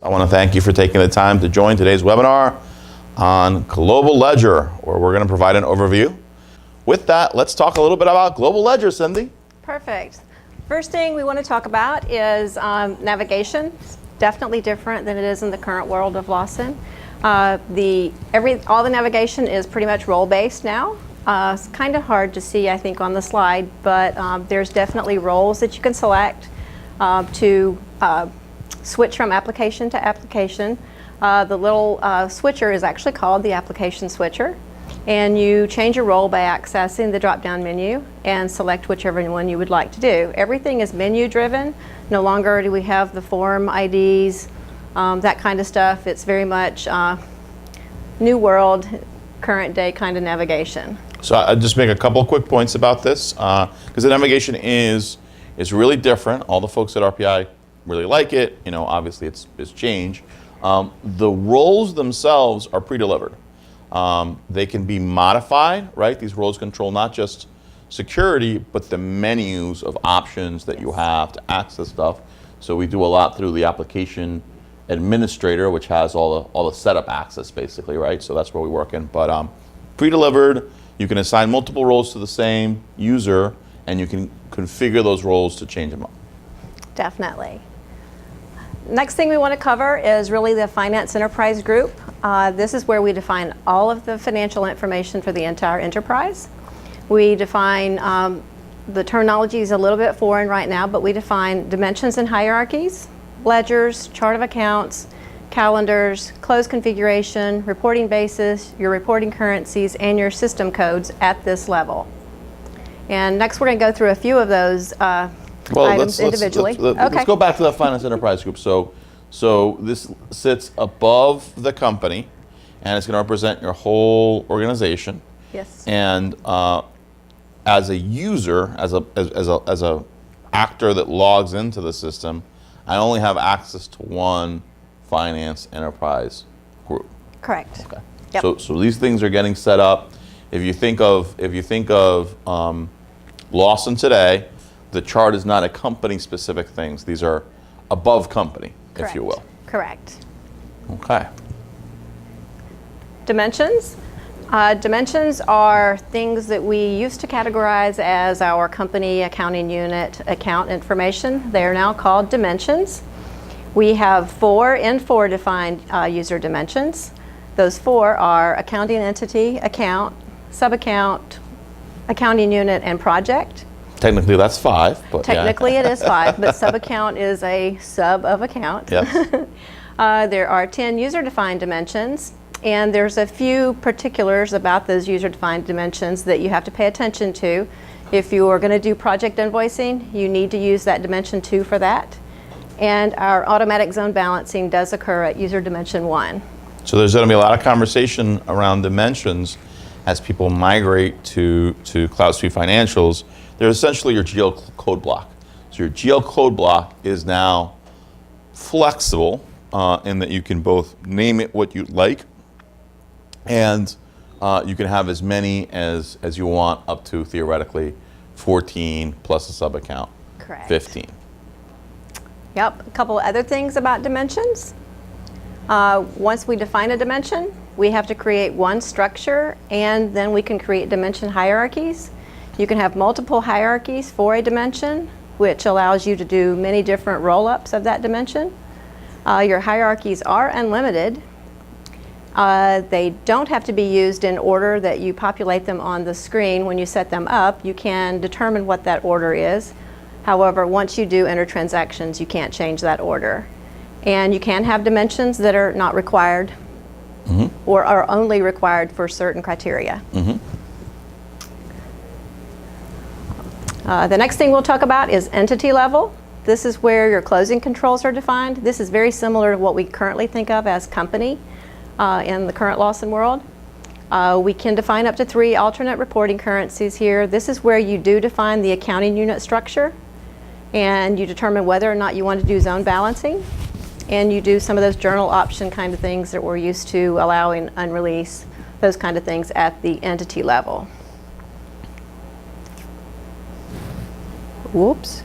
I want to thank you for taking the time to join today's webinar on Global Ledger, where we're going to provide an overview. With that, let's talk a little bit about Global Ledger, Cindy. Perfect. First thing we want to talk about is navigation. It's definitely different than it is in the current world of Lawson. All the navigation is pretty much role-based now. It's kind of hard to see, I think, on the slide, but there's definitely roles that you can select to switch from application to application. The little switcher is actually called the application switcher, and you change your role by accessing the drop-down menu and select whichever one you would like to do. Everything is menu-driven. No longer do we have the form IDs, that kind of stuff. It's very much new world, current day kind of navigation. So I'll just make a couple of quick points about this, because the navigation is really different. All the folks at RPI really like it. You know, obviously it's change. The roles themselves are pre-delivered. They can be modified, right? These roles control not just security, but the menus of options that you have to access stuff. So we do a lot through the application administrator, which has all the setup access, basically, right? So that's where we work in. But pre-delivered, you can assign multiple roles to the same user, and you can configure those roles to change them up. Definitely. Next thing we want to cover is really the finance enterprise group. This is where we define all of the financial information for the entire enterprise. We define, the terminology is a little bit foreign right now, but we define dimensions and hierarchies, ledgers, chart of accounts, calendars, close configuration, reporting basis, your reporting currencies, and your system codes at this level. And next we're going to go through a few of those items individually. Let's go back to the finance enterprise group. So this sits above the company, and it's going to represent your whole organization. Yes. And as a user, as a actor that logs into the system, I only have access to one finance enterprise group. Correct. Okay. Yep. So these things are getting set up. If you think of Lawson today, the chart is not a company-specific things. These are above company, Correct. if you will. Correct. Okay. Dimensions. Dimensions are things that we used to categorize as our company accounting unit account information. They are now called dimensions. We have 4 defined user dimensions. Those 4 are accounting entity, account, sub-account, accounting unit, and project. Technically that's 5, but Technically yeah. it is 5, but sub-account is a sub of account. Yes. There are 10 user-defined dimensions, and there's a few particulars about those user-defined dimensions that you have to pay attention to. If you are going to do project invoicing, you need to use that dimension 2 for that. And our automatic zone balancing does occur at user dimension 1. So there's going to be a lot of conversation around dimensions as people migrate to CloudSuite Financials. They're essentially your GL code block. So your GL code block is now flexible in that you can both name it what you like, and you can have as many as you want, up to theoretically 14 plus a sub account. Correct. 15. Yep, a couple other things about dimensions. Once we define a dimension, we have to create one structure, and then we can create dimension hierarchies. You can have multiple hierarchies for a dimension, which allows you to do many different roll-ups of that dimension. Your hierarchies are unlimited. They don't have to be used in order that you populate them on the screen when you set them up. You can determine what that order is. However, once you do enter transactions, you can't change that order. And you can have dimensions that are not required or are only required for certain criteria. The next thing we'll talk about is entity level. This is where your closing controls are defined. This is very similar to what we currently think of as company in the current Lawson world. We can define up to 3 alternate reporting currencies here. This is where you do define the accounting unit structure, and you determine whether or not you want to do zone balancing, and you do some of those journal option kind of things that we're used to allowing unrelease, those kind of things at the entity level. Whoops.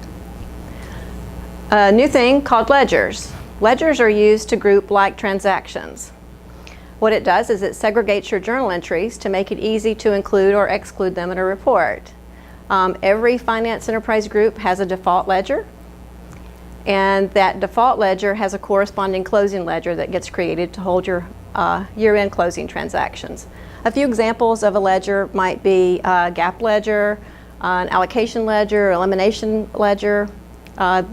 A new thing called ledgers. Ledgers are used to group like transactions. What it does is it segregates your journal entries to make it easy to include or exclude them in a report. Every finance enterprise group has a default ledger, and that default ledger has a corresponding closing ledger that gets created to hold your year-end closing transactions. A few examples of a ledger might be a gap ledger, an allocation ledger, elimination ledger.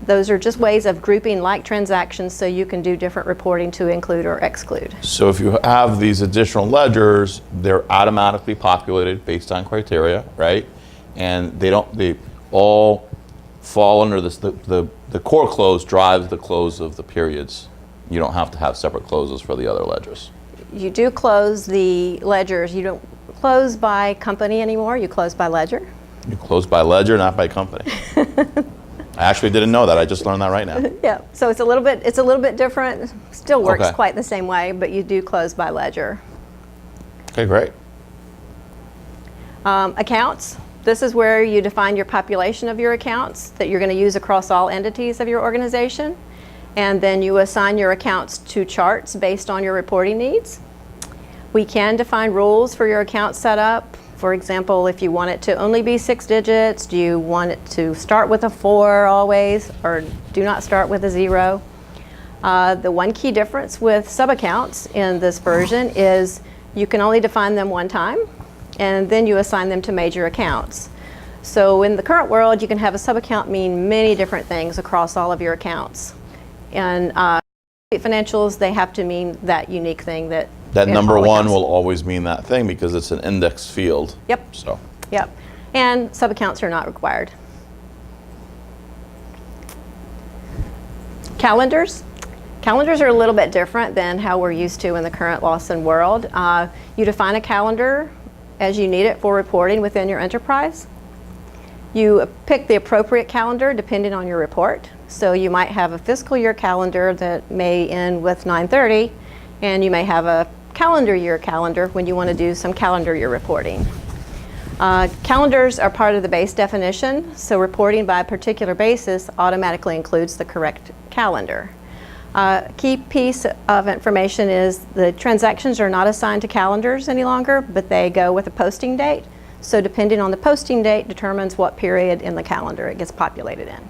Those are just ways of grouping like transactions so you can do different reporting to include or exclude. So if you have these additional ledgers, they're automatically populated based on criteria, right? And they all fall under this, the core close drives the close of the periods. You don't have to have separate closes for the other ledgers. You do close the ledgers. You don't close by company anymore, you close by ledger. You close by ledger, not by company. I actually didn't know that. I just learned that right now. Yeah, so it's a little bit different. Still works Okay. quite the same way, but you do close by ledger. Okay, great. Accounts. This is where you define your population of your accounts that you're going to use across all entities of your organization. And then you assign your accounts to charts based on your reporting needs. We can define rules for your account setup. For example, if you want it to only be 6 digits, do you want it to start with a 4 always, or do not start with a 0? The one key difference with sub-accounts in this version is you can only define them one time, and then you assign them to major accounts. So in the current world, you can have a sub-account mean many different things across all of your accounts. And financials, they have to mean that unique thing that Number all one accounts. will always mean that thing because it's an index field. Yep. So. Yep. And sub-accounts are not required. Calendars. Calendars are a little bit different than how we're used to in the current Lawson world. You define a calendar as you need it for reporting within your enterprise. You pick the appropriate calendar depending on your report. So you might have a fiscal year calendar that may end with 9/30, and you may have a calendar year calendar when you want to do some calendar year reporting. Calendars are part of the base definition, so reporting by a particular basis automatically includes the correct calendar. Key piece of information is the transactions are not assigned to calendars any longer, but they go with a posting date. So depending on the posting date determines what period in the calendar it gets populated in.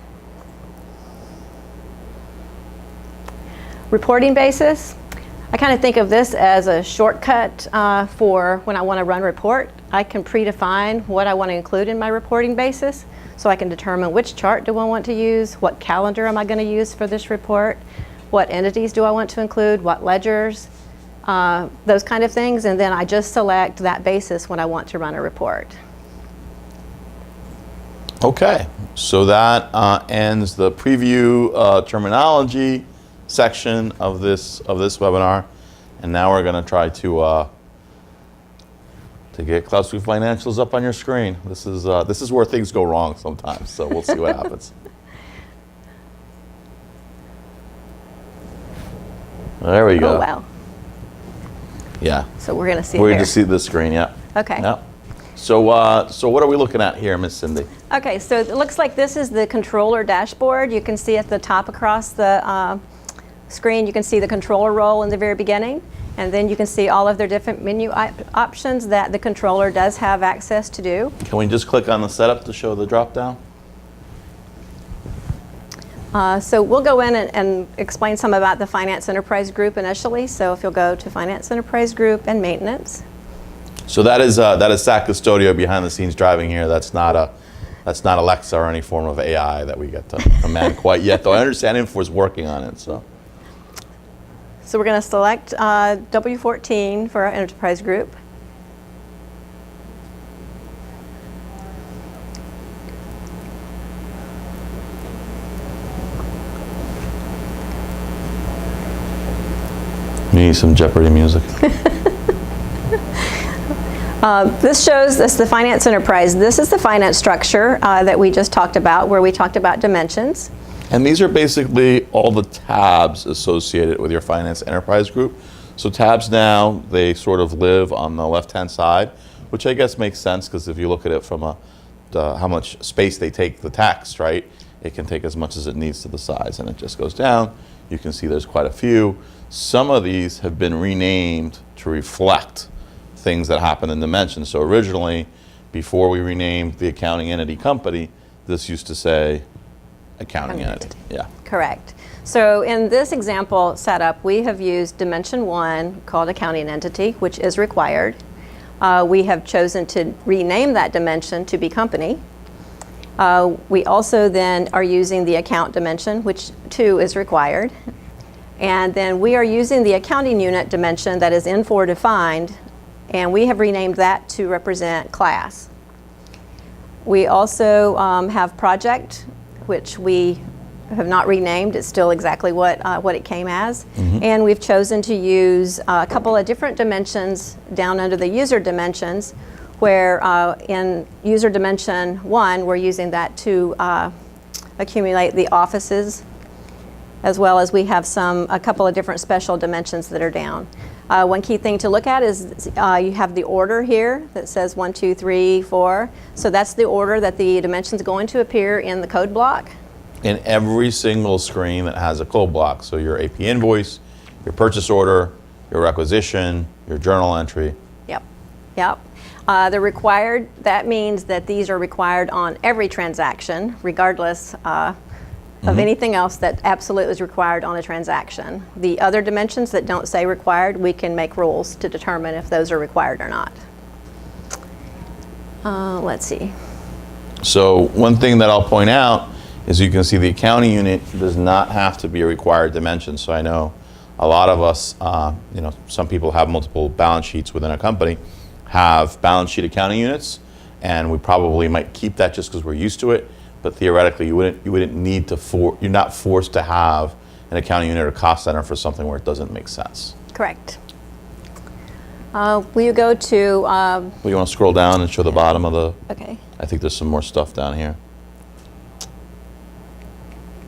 Reporting basis. I kind of think of this as a shortcut for when I want to run a report. I can predefine what I want to include in my reporting basis, so I can determine which chart do I want to use, what calendar am I going to use for this report, what entities do I want to include, what ledgers, those kind of things, and then I just select that basis when I want to run a report. Okay, so that ends the preview terminology section of this webinar, and now we're going to try to get CloudSuite Financials up on your screen. This is where things go wrong sometimes, so we'll see what happens. There we go. Oh, wow. Yeah. So we're going to see We're it going there. to see the screen. Yeah. Okay. Yeah. So what are we looking at here, Miss Cindy? Okay, so it looks like this is the controller dashboard. You can see at the top across the screen, you can see the controller role in the very beginning, and then you can see all of their different menu options that the controller does have access to do. Can we just click on the setup to show the drop down? So we'll go in and explain some about the Finance Enterprise Group initially. So if you'll go to Finance Enterprise Group and Maintenance. So that is SAC Custodio behind the scenes driving here. That's not Alexa or any form of AI that we get to command quite yet, though I understand Info is working on it. So we're going to select W14 for our Enterprise Group. you need some Jeopardy music. This shows us the Finance Enterprise. This is the finance structure that we just talked about, where we talked about dimensions. And these are basically all the tabs associated with your Finance Enterprise Group. So tabs now, they sort of live on the left-hand side, which I guess makes sense because if you look at it from how much space they take the text, right? It can take as much as it needs to the size, and it just goes down. You can see there's quite a few. Some of these have been renamed to reflect things that happen in dimensions. So originally, before we renamed the accounting entity company, this used to say accounting entity. Yeah. Correct. So in this example setup, we have used dimension 1 called accounting entity, which is required. We have chosen to rename that dimension to be company. We also then are using the account dimension, which too is required. And then we are using the accounting unit dimension that is N4 defined, and we have renamed that to represent class. We also have project, which we have not renamed. It's still exactly what it came as. And we've chosen to use a couple of different dimensions down under the user dimensions, where in user dimension 1, we're using that to accumulate the offices, as well as we have a couple of different special dimensions that are down. One key thing to look at is you have the order here that says 1, 2, 3, 4. So that's the order that the dimension's going to appear in the code block. In every single screen that has a code block. So your AP invoice, your purchase order, your requisition, your journal entry. Yep, yep. They're required. That means that these are required on every transaction, regardless of anything else that absolutely is required on a transaction. The other dimensions that don't say required, we can make rules to determine if those are required or not. Let's see. So one thing that I'll point out is you can see the accounting unit does not have to be a required dimension. So I know a lot of us, some people have multiple balance sheets within a company, have balance sheet accounting units, and we probably might keep that just because we're used to it. But theoretically, you wouldn't need to you're not forced to have an accounting unit or cost center for something where it doesn't make sense. Correct. Will you go to? Well, you want to scroll down and show the bottom of the? Okay. I think there's some more stuff down here.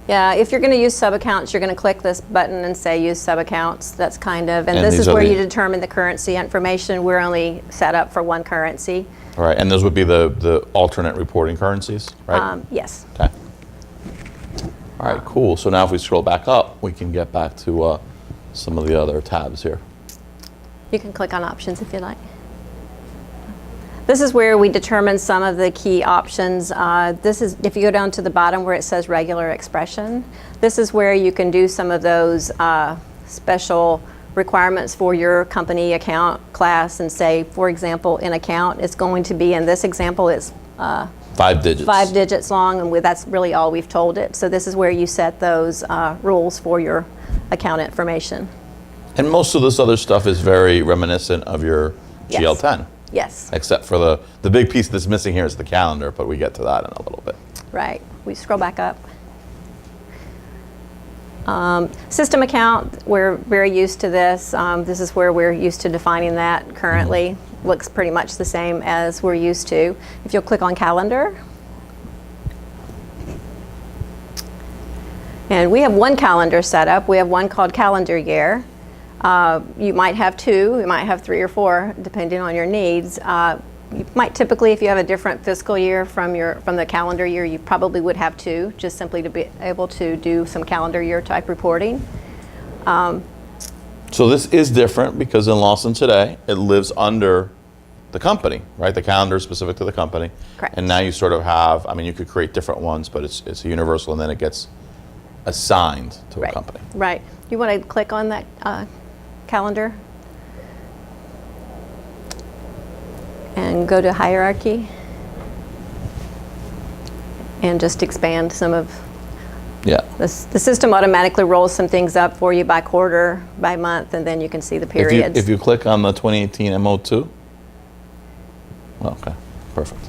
Yeah, if you're going to use sub-accounts, you're going to click this button and say use sub-accounts. That's kind of, and this these is are where the- you determine the currency information. We're only set up for one currency. All right, and those would be the alternate reporting currencies, right? Yes. Okay. All right, cool. So now if we scroll back up, we can get back to some of the other tabs here. You can click on options if you like. This is where we determine some of the key options. This is, if you go down to the bottom where it says regular expression, this is where you can do some of those special requirements for your company account class and say, for example, in account, it's going to be, in this example, it's 5 digits. 5 digits long, and that's really all we've told it. So this is where you set those rules for your account information. And most of this other stuff is very reminiscent of your Yes. GL10. Yes. Except for the big piece that's missing here is the calendar, but we get to that in a little bit. Right. We scroll back up. System account, we're very used to this. This is where we're used to defining that currently. Looks pretty much the same as we're used to. If you'll click on calendar. And we have one calendar set up. We have one called calendar year. You might have 2, you might have 3 or 4, depending on your needs. You might typically, if you have a different fiscal year from the calendar year, you probably would have 2, just simply to be able to do some calendar year type reporting. So this is different because in Lawson today, it lives under the company, right? The calendar is specific to the company. Correct. And now you sort of have, I mean, you could create different ones, but it's a universal, and then it gets assigned to a company. Right. You want to click on that calendar and go to hierarchy and just expand some of Yeah. the system automatically rolls some things up for you by quarter, by month, and then you can see the periods. If you click on the 2018 MO2, okay, perfect.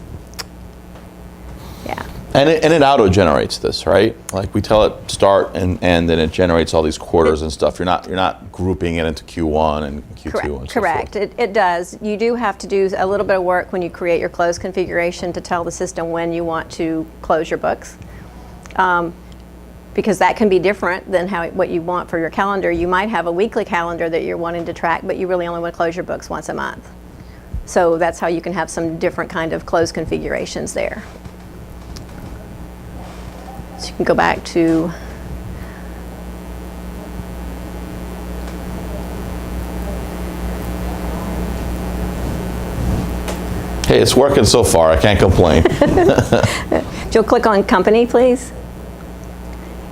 Yeah. And it auto-generates this, right? Like we tell it start, and then it generates all these quarters and stuff. You're not grouping it into Q1 and Q2 and so Correct. forth. It does. You do have to do a little bit of work when you create your close configuration to tell the system when you want to close your books. Because that can be different than what you want for your calendar. You might have a weekly calendar that you're wanting to track, but you really only want to close your books once a month. So that's how you can have some different kind of close configurations there. So you can go back to Hey, it's working so far. I can't complain. You'll click on company, please.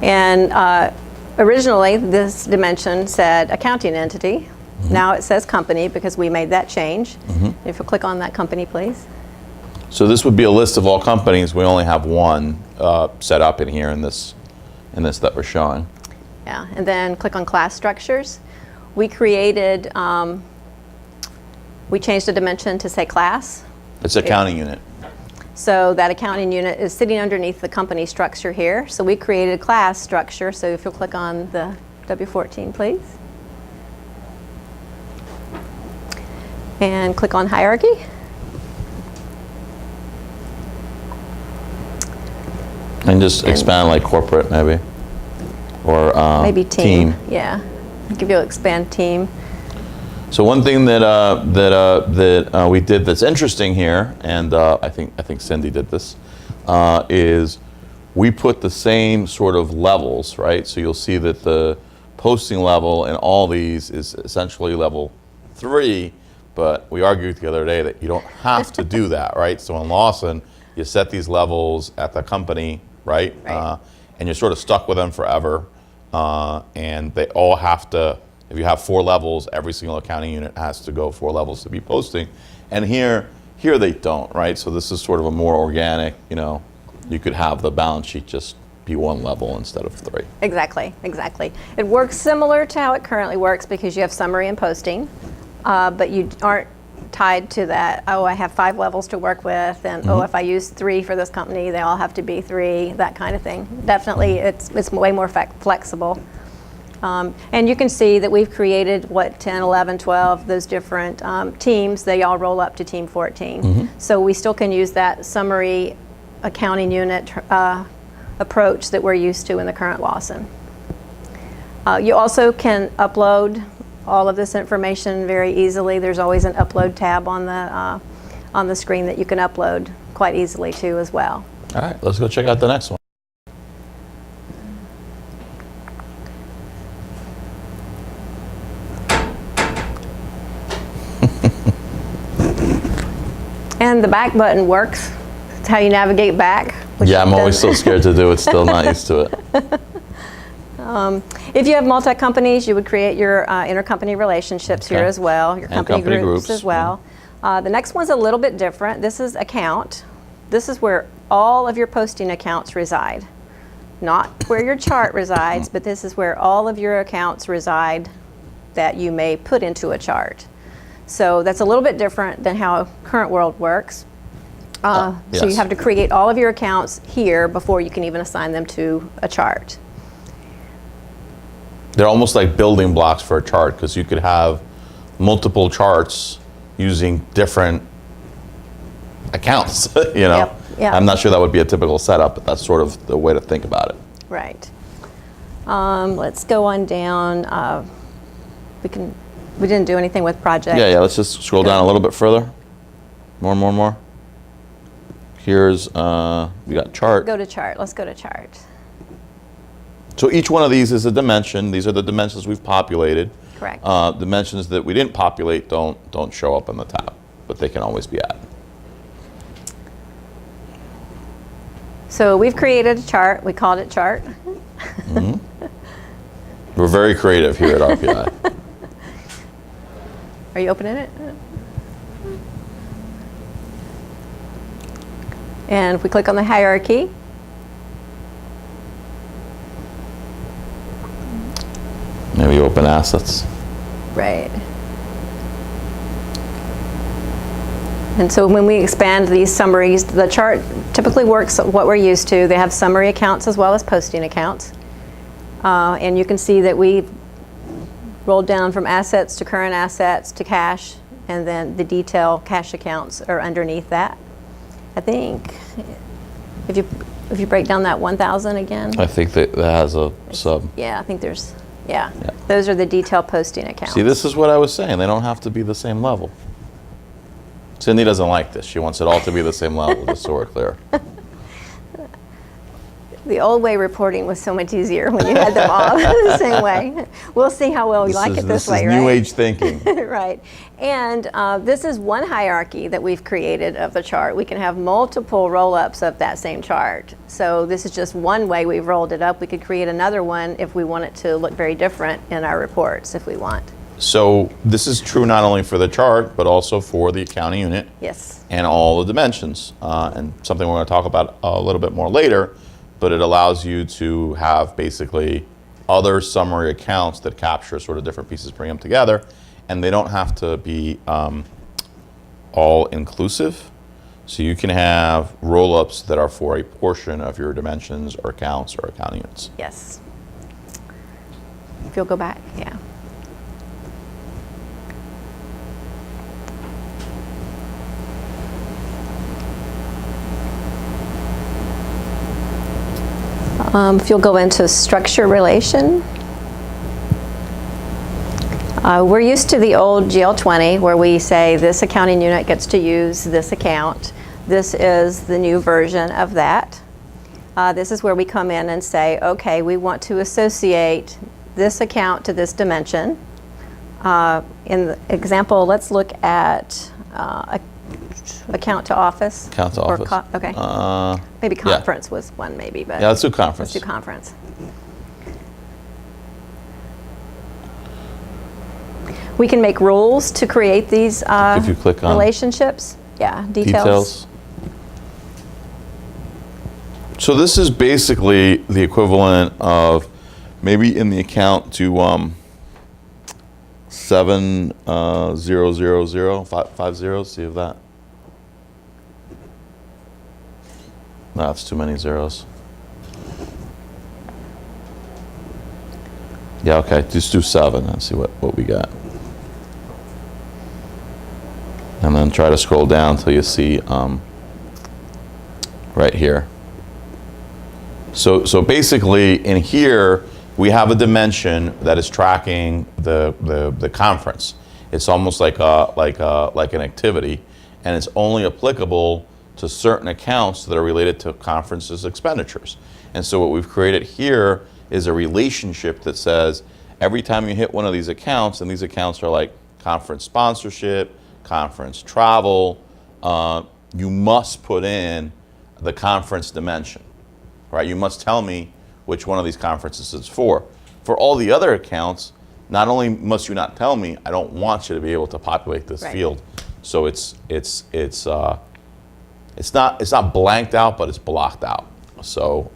And originally, this dimension said accounting entity. Now it says company because we made that change. If you click on that company, please. So this would be a list of all companies. We only have one set up in here in this that we're showing. Yeah, and then click on class structures. We created, we changed the dimension to say class. It's accounting unit. So that accounting unit is sitting underneath the company structure here. So we created a class structure. So if you'll click on the W14, please. And click on hierarchy. And just expand like corporate maybe. Or Maybe team. Yeah. Give you expand team. So one thing that we did that's interesting here, and I think Cindy did this, is we put the same sort of levels, right? So you'll see that the posting level in all these is essentially level 3, but we argued the other day that you don't have to do that, right? So in Lawson, you set these levels at the company, right? And you're sort of stuck with them forever, and they all have to. If you have 4 levels, every single accounting unit has to go 4 levels to be posting. And here they don't, right? So this is sort of a more organic, you could have the balance sheet just be 1 level instead of 3. Exactly. It works similar to how it currently works because you have summary and posting, but you aren't tied to that, oh, I have 5 levels to work with, and oh, if I use 3 for this company, they all have to be 3, that kind of thing. Definitely, it's way more flexible. And you can see that we've created, 10, 11, 12, those different teams. They all roll up to Team 14. So we still can use that summary accounting unit approach that we're used to in the current Lawson. You also can upload all of this information very easily. There's always an upload tab on the screen that you can upload quite easily to as well. All right, let's go check out the next one. And the back button works. It's how you navigate back. Yeah, I'm always so scared to do it, still not used to it. If you have multi-companies, you would create your intercompany relationships here as well, your company groups as well. The next one's a little bit different. This is account. This is where all of your posting accounts reside. Not where your chart resides, but this is where all of your accounts reside that you may put into a chart. So that's a little bit different than how current world works. So you have to create all of your accounts here before you can even assign them to a chart. They're almost like building blocks for a chart because you could have multiple charts using different accounts, Yep. I'm not sure that would be a typical setup, but that's sort of the way to think about it. Right. Let's go on down. We didn't do anything with project. Yeah, let's just scroll down a little bit further. More. Here's, we got chart. Go to chart. Let's go to chart. So each one of these is a dimension. These are the dimensions we've populated. Correct. Dimensions that we didn't populate don't show up on the tab, but they can always be added. So we've created a chart. We called it chart. We're very creative here at RPI. Are you opening it? And if we click on the hierarchy, Maybe open assets. right. And so when we expand these summaries, the chart typically works what we're used to. They have summary accounts as well as posting accounts. And you can see that we've rolled down from assets to current assets to cash, and then the detail cash accounts are underneath that. I think if you break down that 1,000 again. I think that has a sub. Yeah, I think there's, yeah. Those are the detail posting accounts. See, this is what I was saying. They don't have to be the same level. Cindy doesn't like this. She wants it all to be the same level, just so we're clear. The old way reporting was so much easier when you had them all the same way. We'll see how well we like it this way, is right? New Age thinking. Right. And this is one hierarchy that we've created of the chart. We can have multiple roll-ups of that same chart. So this is just one way we've rolled it up. We could create another one if we want it to look very different in our reports if we want. So this is true not only for the chart, but also for the accounting unit. Yes. And all the dimensions. And something we're going to talk about a little bit more later, but it allows you to have basically other summary accounts that capture sort of different pieces, bring them together, and they don't have to be all inclusive. So you can have roll-ups that are for a portion of your dimensions or accounts or accounting units. Yes. If you'll go back, yeah. If you'll go into structure relation. We're used to the old GL20 where we say this accounting unit gets to use this account. This is the new version of that. This is where we come in and say, okay, we want to associate this account to this dimension. In the example, let's look at account to office. Account to or office. Okay. Maybe conference was one, maybe. But yeah, let's do conference. Let's do conference. We can make rules to create these if you click on relationships. Yeah, details. So this is basically the equivalent of maybe in the account to 7000 five zeros. See if that. No, that's too many zeros. Yeah, okay, just do 7 and see what we got. And then try to scroll down till you see right here. So basically in here we have a dimension that is tracking the conference. It's almost like an activity, and it's only applicable to certain accounts that are related to conferences expenditures. And so what we've created here is a relationship that says every time you hit one of these accounts, and these accounts are like conference sponsorship, conference travel, you must put in the conference dimension, right? You must tell me which one of these conferences it's for. For all the other accounts, not only must you not tell me, I don't want you to be able to populate this field. So it's not blanked out, but it's blocked out. So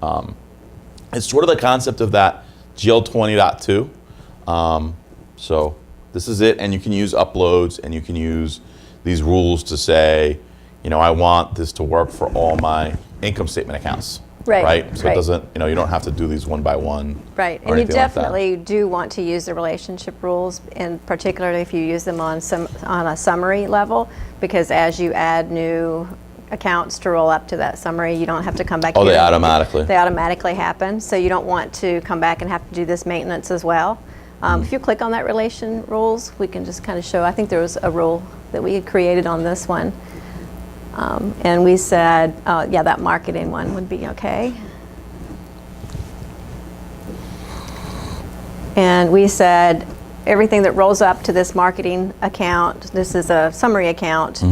it's sort of the concept of that GL 20.2. So this is it, and you can use uploads, and you can use these rules to say, you know, I want this to work for all my income statement accounts. Right. So it doesn't, you know, you don't have to do these one by one. Right. And you definitely do want to use the relationship rules, and particularly if you use them on a summary level, because as you add new accounts to roll up to that summary, you don't have to come back. Oh, they automatically. They automatically happen. So you don't want to come back and have to do this maintenance as well. If you click on that relation rules, we can just kind of show. I think there was a rule that we had created on this one. And we said, yeah, that marketing one would be okay. And we said everything that rolls up to this marketing account, this is a summary account,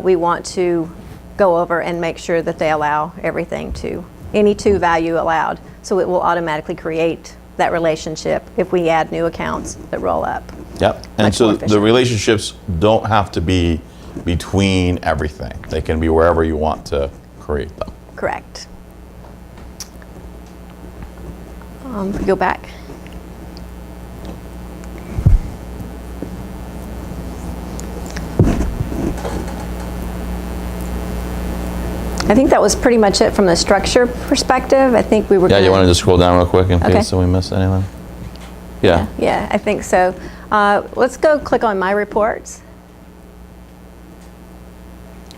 we want to go over and make sure that they allow everything to, any to value allowed. So it will automatically create that relationship if we add new accounts that roll up. Yep. And so the relationships don't have to be between everything. They can be wherever you want to create them. Correct. If we go back. I think that was pretty much it from the structure perspective. I think we were. Yeah, you want to just scroll down real quick in case we missed anything? Yeah. Yeah, I think so. Let's go click on My Reports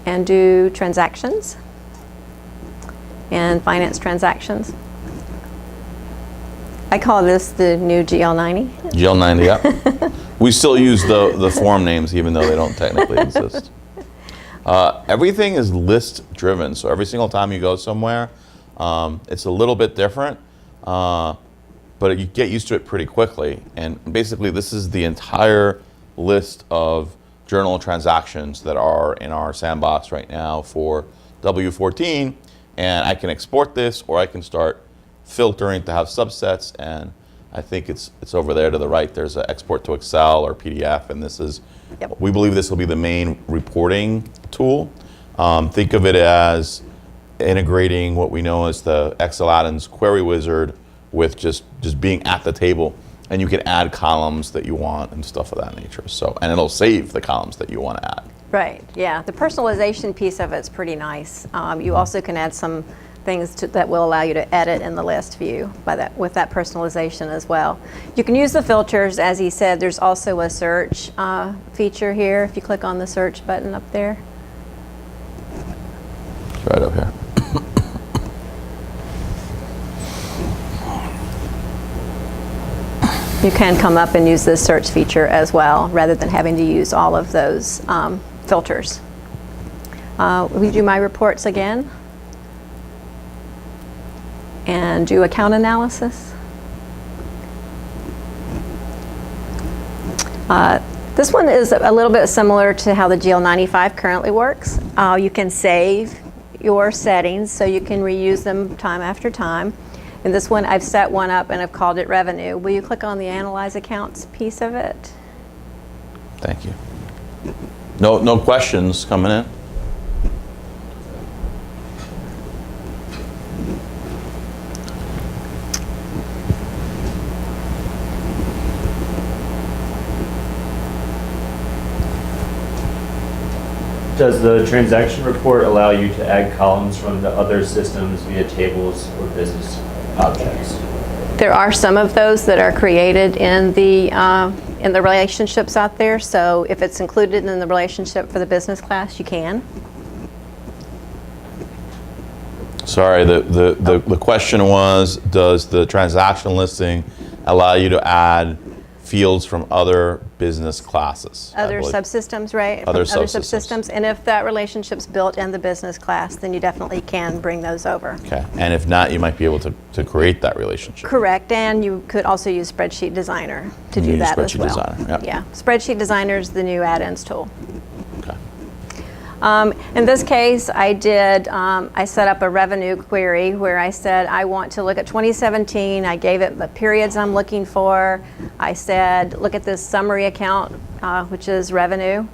and do Transactions and Finance Transactions. I call this the new GL90. GL90, yeah. We still use the form names even though they don't technically exist. Everything is list driven, so every single time you go somewhere, It's a little bit different, but you get used to it pretty quickly. And basically, this is the entire list of journal transactions that are in our sandbox right now for W14. And I can export this, or I can start filtering to have subsets. And I think it's over there to the right. There's an export to Excel or PDF, and this is, we believe this will be the main reporting tool. Think of it as integrating what we know as the Excel add-ins query wizard with just being at the table, and you can add columns that you want and stuff of that nature. So, and it'll save the columns that you want to add. Right, yeah. The personalization piece of it's pretty nice. You also can add some things that will allow you to edit in the list view with that personalization as well. You can use the filters, as he said. There's also a search feature here if you click on the search button up there. It's right up here. You can come up and use this search feature as well, rather than having to use all of those filters. We do my reports again and do account analysis. This one is a little bit similar to how the GL95 currently works. You can save your settings so you can reuse them time after time. In this one, I've set one up and I've called it revenue. Will you click on the Analyze Accounts piece of it? Thank you. No questions coming in? Does the transaction report allow you to add columns from the other systems via tables or business objects? There are some of those that are created in the relationships out there. So if it's included in the relationship for the business class, you can. Sorry, the question was, does the transaction listing allow you to add fields from other business classes? Other subsystems, right? Other From subsystems. And if that relationship's built in the business class, then you definitely can bring those over. Okay, and if not, you might be able to create that relationship. Correct, and you could also use Spreadsheet Designer to do that as well. Spreadsheet Designer, yep. Yeah, Spreadsheet Designer is the new add-ins tool. Okay. In this case, I set up a revenue query where I said I want to look at 2017. I gave it the periods I'm looking for. I said, look at this summary account, which is revenue.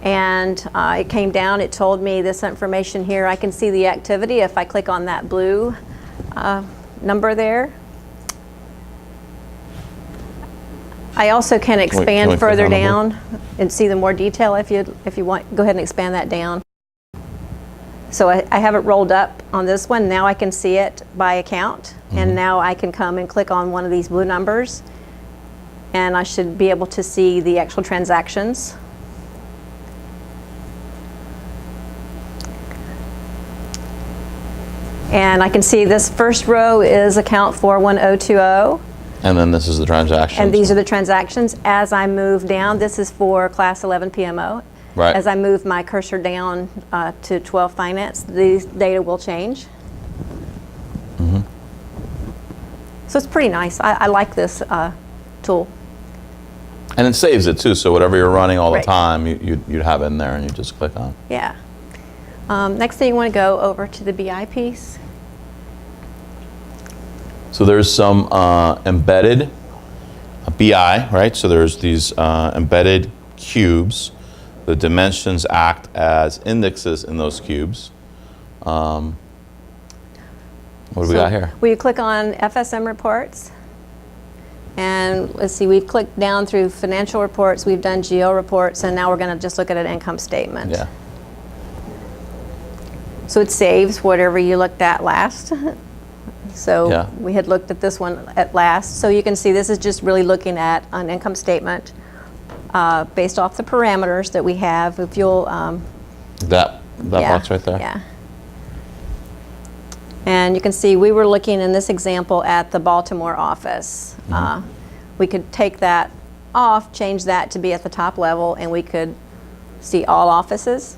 And it came down, it told me this information here. I can see the activity if I click on that blue number there. I also can expand further down and see the more detail if you want. Go ahead and expand that down. So I have it rolled up on this one. Now I can see it by account, and now I can come and click on one of these blue numbers, and I should be able to see the actual transactions. And I can see this first row is account 41020. And then this is the transactions. And these are the transactions. As I move down, this is for class 11 PMO. Right. As I move my cursor down to 12 finance, these data will change. So it's pretty nice. I like this tool. And it saves it too, so whatever you're running all the Right. time, you'd have it in there and you just click on. Yeah. Next thing, you want to go over to the BI piece. So there's some embedded BI, right? So there's these embedded cubes. The dimensions act as indexes in those cubes. What do we got here? We click on FSM reports. And let's see, we've clicked down through financial reports, we've done GL reports, and now we're going to just look at an income statement. Yeah. So it saves whatever you looked at last. So Yeah. we had looked at this one at last. So you can see this is just really looking at an income statement based off the parameters that we have. If you'll That box right there? Yeah. And you can see we were looking in this example at the Baltimore office. We could take that off, change that to be at the top level, and we could see all offices.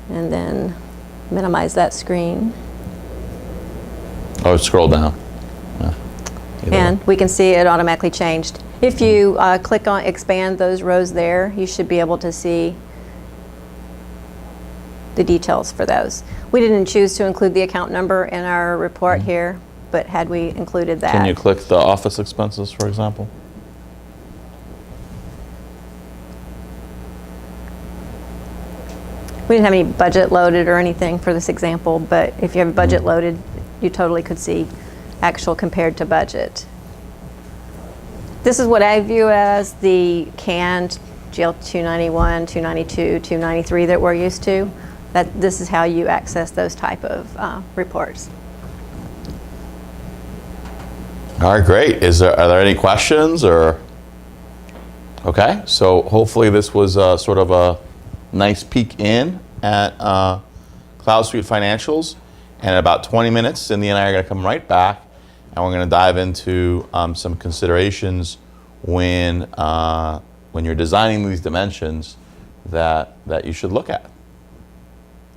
And then minimize that screen. Oh, scroll down. Yeah. Either And way. we can see it automatically changed. If you click on expand those rows there, you should be able to see the details for those. We didn't choose to include the account number in our report here, but had we included that. Can you click the office expenses, for example? We didn't have any budget loaded or anything for this example, but if you have a budget loaded, you totally could see actual compared to budget. This is what I view as the canned GL 291, 292, 293 that we're used to. This is how you access those type of reports. All right, great. Are there any questions or? Okay, so hopefully this was sort of a nice peek in at CloudSuite Financials. And in about 20 minutes, Cindy and I are going to come right back, and we're going to dive into some considerations when you're designing these dimensions that you should look at.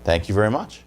Thank you very much.